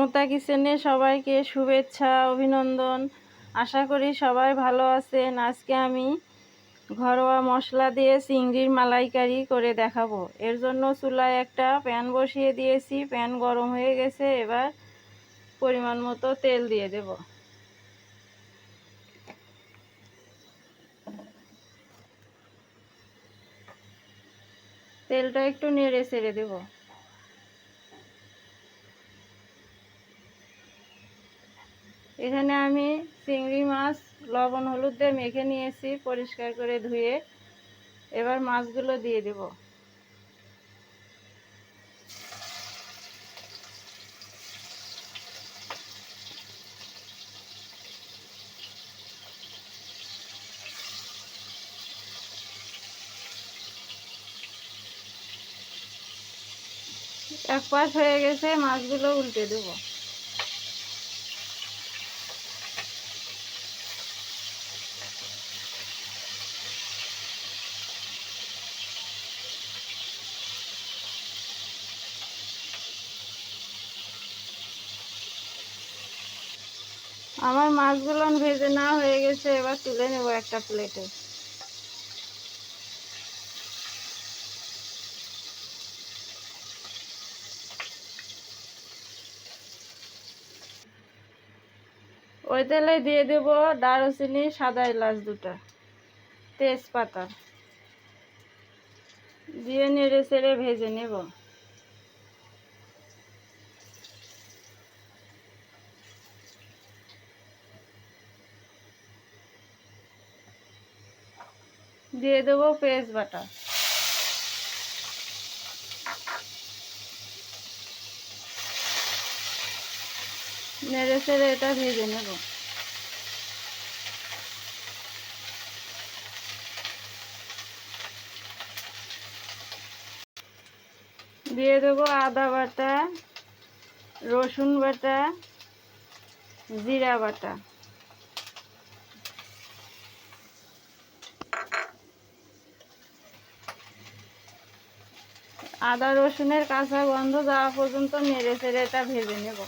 মমতা কিচেনে সবাইকে শুভেচ্ছা অভিনন্দন। আশা করি সবাই ভালো আছেন। আজকে আমি ঘরোয়া মশলা দিয়ে চিংড়ির মালাইকারি করে দেখাবো। এর জন্য চুলায় একটা প্যান বসিয়ে দিয়েছি। প্যান গরম হয়ে গেছে। এবার পরিমাণ মতো তেল দিয়ে দেব। তেলটা একটু নেড়ে ছেড়ে দেব। এখানে আমি চিংড়ি মাছ লবণ হলুদ দিয়ে মেখে নিয়েছি, পরিষ্কার করে ধুয়ে। এবার মাছগুলো দিয়ে দেব। এক পাশ হয়ে গেছে, মাছগুলো উল্টে দেব। আমার মাছগুলো ভেজে না হয়ে গেছে। এবার তুলে নেব একটা প্লেটে। ওই তেলে দিয়ে দেব দারুচিনি, সাদা এলাচ দুটা, তেজপাতা দিয়ে নেড়ে চেড়ে ভেজে নেব। দিয়ে দেব পেঁয়াজ বাটা। নেড়ে চেড়ে এটা ভেজে নেব। দিয়ে দেব আদা বাটা, রসুন বাটা, জিরা বাটা। আদা রসুনের কাঁচা গন্ধ যাওয়া পর্যন্ত নেড়ে চেড়ে এটা ভেজে নেব।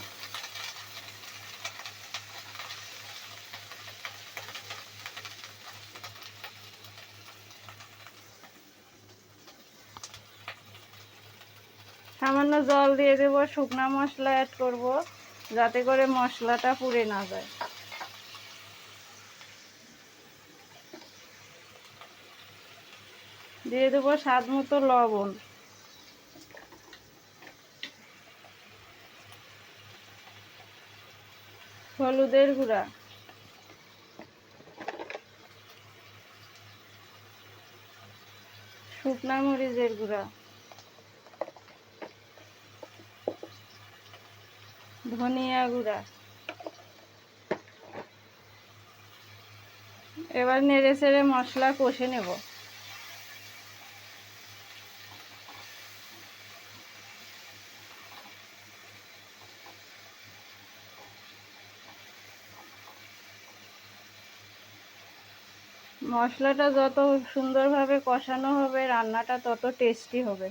সামান্য জল দিয়ে দেব। শুকনো মশলা অ্যাড করব, যাতে করে মশলাটা পুড়ে না যায়। দিয়ে দেব স্বাদ মতো লবণ, হলুদের গুঁড়া, শুকনা মরিচের গুঁড়া, ধনিয়া গুঁড়া। এবার নেড়ে চেড়ে মশলা কষে নেব। মশলাটা যত সুন্দরভাবে কষানো হবে, রান্নাটা তত টেস্টি হবে।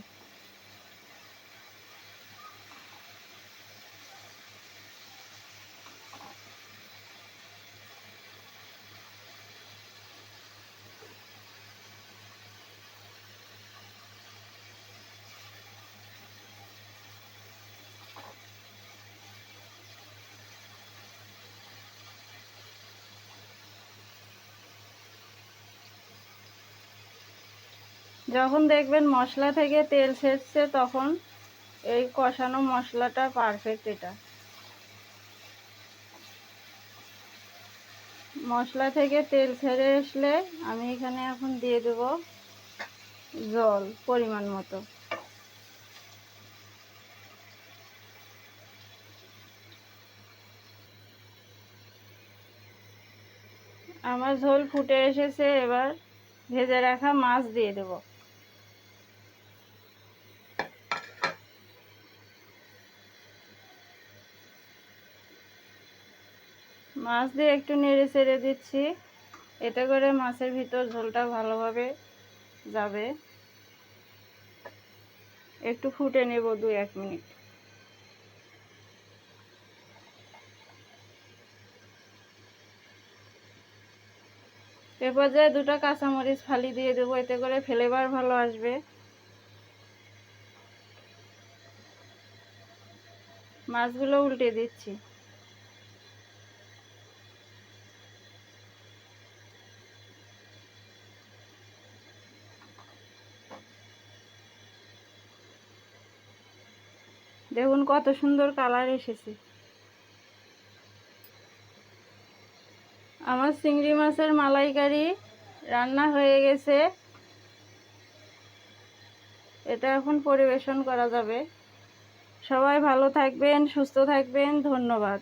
যখন দেখবেন মশলা থেকে তেল ছেড়ছে, তখন এই কষানো মশলাটা পারফেক্ট। এটা মশলা থেকে তেল ছেড়ে আসলে আমি এখানে এখন দিয়ে দেব জল পরিমাণ মতো। আমার ঝোল ফুটে এসেছে। এবার ভেজে রাখা মাছ দিয়ে দেব। মাছ দিয়ে একটু নেড়ে চেড়ে দিচ্ছি, এতে করে মাছের ভিতর ঝোলটা ভালোভাবে যাবে। একটু ফুটে নেব 2-1 মিনিট। এ পর্যায়ে 2টা কাঁচামরিচ ফালি দিয়ে দেবো, এতে করে ফ্লেভার ভালো আসবে। মাছগুলো উল্টে দিচ্ছি। দেখুন কত সুন্দর কালার এসেছে। আমার চিংড়ি মাছের মালাইকারি রান্না হয়ে গেছে। এটা এখন পরিবেশন করা যাবে। সবাই ভালো থাকবেন, সুস্থ থাকবেন। ধন্যবাদ।